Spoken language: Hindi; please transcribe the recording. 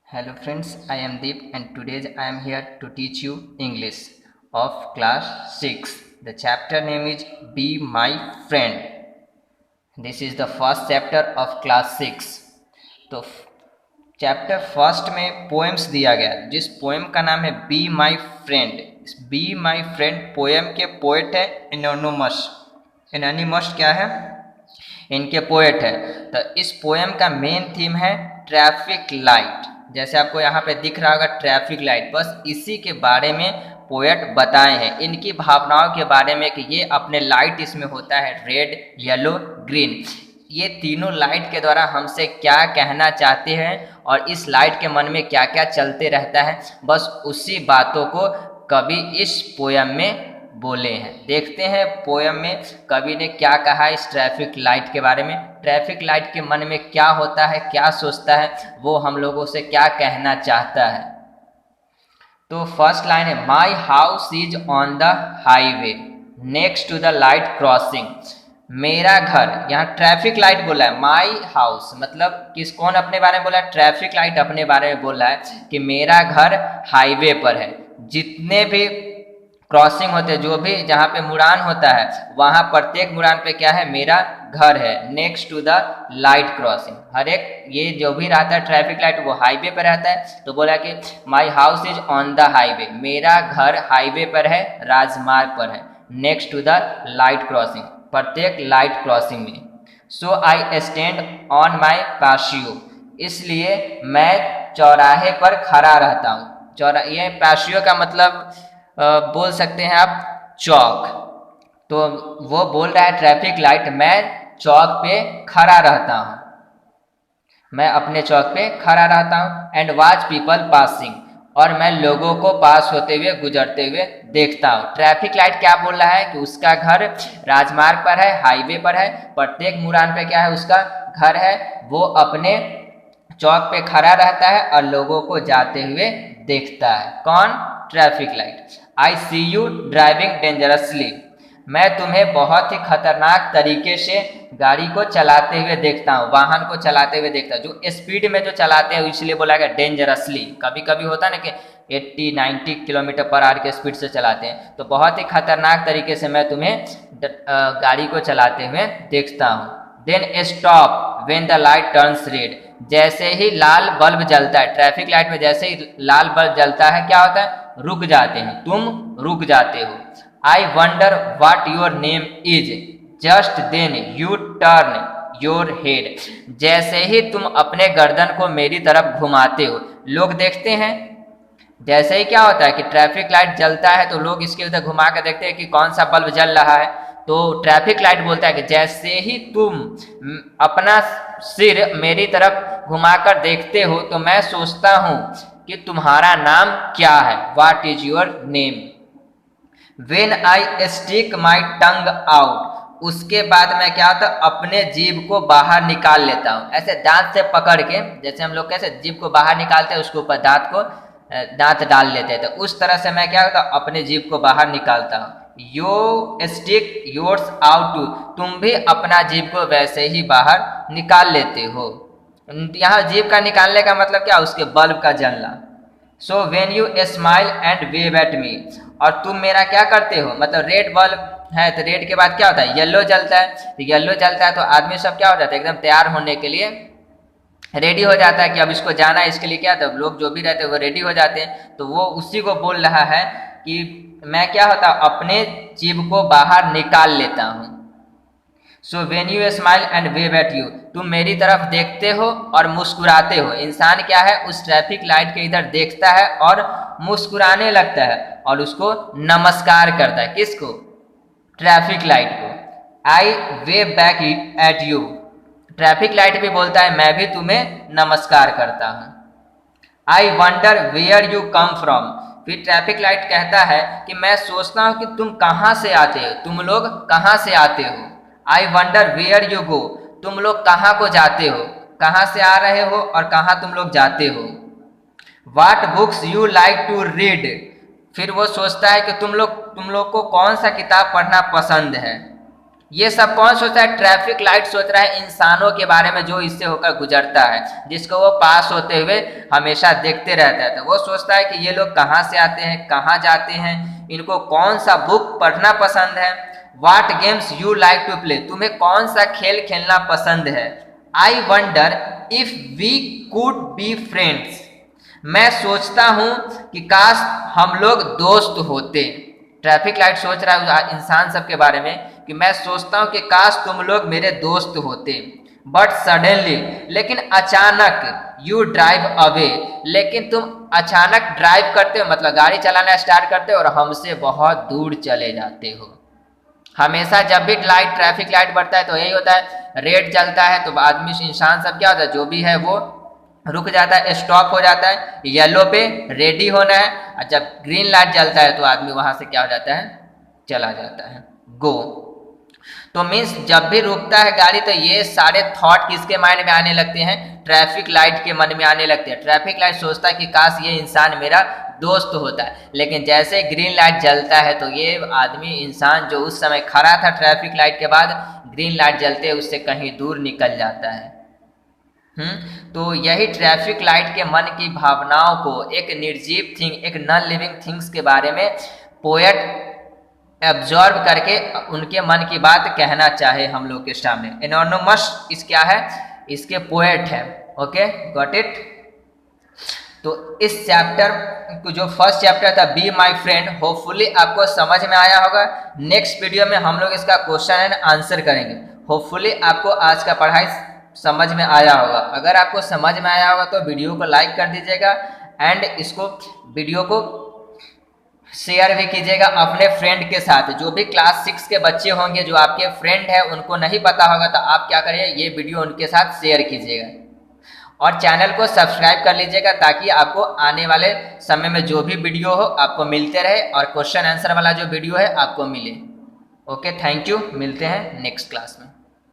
Hello friends, I am Deep and today I am here to teach you English of class 6. The chapter name is Be My Friend. This is the first chapter of class 6. तो चैप्टर फर्स्ट में पोएम्स दिया गया जिस पोएम का नाम है be my friend. Be my friend poem के पोएट है एनोनिमस। एनोनिमस क्या है? इनके पोएट है। तो इस पोएम का मेन थीम है ट्रैफिक लाइट। जैसे आपको यहाँ पे दिख रहा होगा ट्रैफिक लाइट, बस इसी के बारे में पोएट बताए हैं, इनकी भावनाओं के बारे में कि ये अपने लाइट इसमें होता है रेड, येलो, ग्रीन। ये तीनों लाइट के द्वारा हमसे क्या कहना चाहते हैं और इस लाइट के मन में क्या क्या चलते रहता है, बस उसी बातों को कवि इस पोयम में बोले हैं। देखते हैं पोयम में कवि ने क्या कहा है इस ट्रैफिक लाइट के बारे में। ट्रैफिक लाइट के मन में क्या होता है, क्या सोचता है, वो हम लोगों से क्या कहना चाहता है। तो फर्स्ट लाइन है my house is on the highway next to the light crossing. मेरा घर, यहाँ ट्रैफिक लाइट बोला है, माई हाउस मतलब कौन अपने बारे में बोला है? ट्रैफिक लाइट अपने बारे में बोला है कि मेरा घर हाईवे पर है। जितने भी क्रॉसिंग होते हैं, जो भी जहाँ पे मुड़ान होता है, वहाँ प्रत्येक मुड़ान पे क्या है? मेरा घर है। Next to the light crossing, हर एक ये जो भी रहता है ट्रैफिक लाइट वो हाईवे पर रहता है। तो बोला कि my house is on the highway, मेरा घर हाईवे पर है, राजमार्ग पर है। Next to the light crossing, प्रत्येक लाइट क्रॉसिंग में। So I stand on my पैशियो, इसलिए मैं चौराहे पर खड़ा रहता हूँ। ये पैशियो का मतलब बोल सकते हैं आप चौक। तो वो बोल रहा है ट्रैफिक लाइट मैं चौक पे खड़ा रहता हूँ, मैं अपने चौक पे खड़ा रहता हूँ। एंड वॉच पीपल पासिंग, और मैं लोगों को पास होते हुए गुजरते हुए देखता हूँ। ट्रैफिक लाइट क्या बोल रहा है कि उसका घर राजमार्ग पर है, हाईवे पर है, प्रत्येक मुड़ान पे क्या है? उसका घर है। वो अपने चौक पे खड़ा रहता है और लोगों को जाते हुए देखता है। कौन? Traffic light. I see you driving dangerously, मैं तुम्हें बहुत ही खतरनाक तरीके से गाड़ी को चलाते हुए देखता हूँ, वाहन को चलाते हुए देखता हूँ। जो स्पीड में जो चलाते हैं इसलिए बोला गया डेंजरसली। कभी कभी होता है ना कि 80-90 किलोमीटर पर आवर के स्पीड से चलाते हैं, तो बहुत ही खतरनाक तरीके से मैं तुम्हें गाड़ी को चलाते हुए देखता हूँ। Then stop when the light turns red, जैसे ही लाल बल्ब जलता है, ट्रैफिक लाइट में जैसे ही लाल बल्ब जलता है क्या होता है? रुक जाते हैं, तुम रुक जाते हो। I wonder what your name is, just then you turn your head, जैसे ही तुम अपने गर्दन को मेरी तरफ घुमाते हो, लोग देखते हैं। जैसे ही क्या होता है कि ट्रैफिक लाइट जलता है तो लोग इसके उधर घुमा कर देखते हैं कि कौन सा बल्ब जल रहा है। तो ट्रैफिक लाइट बोलता है कि जैसे ही तुम अपना सिर मेरी तरफ घुमाकर देखते हो तो मैं सोचता हूँ कि तुम्हारा नाम क्या है, what is your name. When I stick my tongue out, उसके बाद मैं क्या होता अपने जीभ को बाहर निकाल लेता हूँ, ऐसे दांत से पकड़ के, जैसे हम लोग कैसे जीभ को बाहर निकालते हैं उसके ऊपर दांत डाल लेते हैं, तो उस तरह से मैं क्या होता अपने जीभ को बाहर निकालता हूँ। यो स्टिक योर्स आउट टू, तुम भी अपना जीभ को वैसे ही बाहर निकाल लेते हो। यहाँ जीभ का निकालने का मतलब क्या? उसके बल्ब का जलना। So when you smile and wave at me, और तुम मेरा क्या करते हो? मतलब रेड बल्ब है तो रेड के बाद क्या होता है? येलो जलता है। तो येलो जलता है तो आदमी सब क्या हो जाता है? एकदम तैयार होने के लिए रेडी हो जाता है कि अब इसको जाना है, इसके लिए क्या था? लोग जो भी रहते हैं वो रेडी हो जाते हैं। तो वो उसी को बोल रहा है कि मैं क्या होता अपने जीभ को बाहर निकाल लेता हूँ। So when you smile and wave eight you, तुम मेरी तरफ देखते हो और मुस्कुराते हो। इंसान क्या है? उस ट्रैफिक लाइट के इधर देखता है और मुस्कुराने लगता है और उसको नमस्कार करता है। किसको? ट्रैफिक लाइट को। I wave back at you, traffic light भी बोलता है मैं भी तुम्हें नमस्कार करता हूँ। I wonder where you come from, फिर ट्रैफिक लाइट कहता है कि मैं सोचता हूँ कि तुम कहाँ से आते हो, तुम लोग कहाँ से आते हो। I wonder where you go, तुम लोग कहाँ को जाते हो, कहाँ से आ रहे हो और कहाँ तुम लोग जाते हो। What books you like to read, फिर वो सोचता है कि तुम लोग को कौन सा किताब पढ़ना पसंद है। ये सब कौन सोचता है? ट्रैफिक लाइट सोच रहा है इंसानों के बारे में जो इससे होकर गुजरता है, जिसको वो पास होते हुए हमेशा देखते रहता है। तो वो सोचता है कि ये लोग कहाँ से आते हैं, कहाँ जाते हैं, इनको कौन सा बुक पढ़ना पसंद है। What games you like to play? तुम्हें कौन सा खेल खेलना पसंद है। I wonder if we could be friends. मैं सोचता हूं कि काश हम लोग दोस्त होते। ट्रैफिक लाइट सोच रहा है इंसान सबके बारे में कि मैं सोचता हूं कि काश तुम लोग मेरे दोस्त होते। बट सडनली, लेकिन अचानक, यू ड्राइव अवे, लेकिन तुम अचानक ड्राइव करते हो, मतलब गाड़ी चलाना स्टार्ट करते हो और हमसे बहुत दूर चले जाते हो। हमेशा जब भी ट्रैफिक लाइट बढ़ता है तो यही होता है, रेड जलता है तो आदमी इंसान सब क्या होता है, जो भी है वो रुक जाता है, स्टॉप हो जाता है, येलो पे रेडी होना है। और जब ग्रीन लाइट जलता है तो आदमी वहां से क्या हो जाता है, चला जाता है, गो। तो मीन्स जब भी रुकता है गाड़ी तो ये सारे थॉट किसके माइंड में आने लगते हैं? ट्रैफिक लाइट के मन में आने लगते हैं। ट्रैफिक लाइट सोचता है कि काश ये इंसान मेरा दोस्त होता है, लेकिन जैसे ग्रीन लाइट जलता है तो ये आदमी इंसान जो उस समय खड़ा था ट्रैफिक लाइट के बाद, ग्रीन लाइट जलते उससे कहीं दूर निकल जाता है। तो यही ट्रैफिक लाइट के मन की भावनाओं को एक निर्जीव थिंग, एक नॉन लिविंग थिंग्स के बारे में पोएट एब्जॉर्ब करके उनके मन की बात कहना चाहे हम लोग के सामने। एनोनिमस इस क्या है, इसके पोएट है। Okay, got it. तो इस चैप्टर को, जो फर्स्ट चैप्टर था बी माई फ्रेंड, होपफुली आपको समझ में आया होगा। नेक्स्ट वीडियो में हम लोग इसका क्वेश्चन एंड आंसर करेंगे। होपफुली आपको आज का पढ़ाई समझ में आया होगा। अगर आपको समझ में आया होगा तो वीडियो को लाइक कर दीजिएगा एंड इसको वीडियो को शेयर भी कीजिएगा अपने फ्रेंड के साथ। जो भी क्लास 6 के बच्चे होंगे जो आपके फ्रेंड है, उनको नहीं पता होगा तो आप क्या करिए, ये वीडियो उनके साथ शेयर कीजिएगा और चैनल को सब्सक्राइब कर लीजिएगा ताकि आपको आने वाले समय में जो भी वीडियो हो आपको मिलते रहे और क्वेश्चन आंसर वाला जो वीडियो है आपको मिले। Okay, thank you. मिलते हैं नेक्स्ट क्लास में।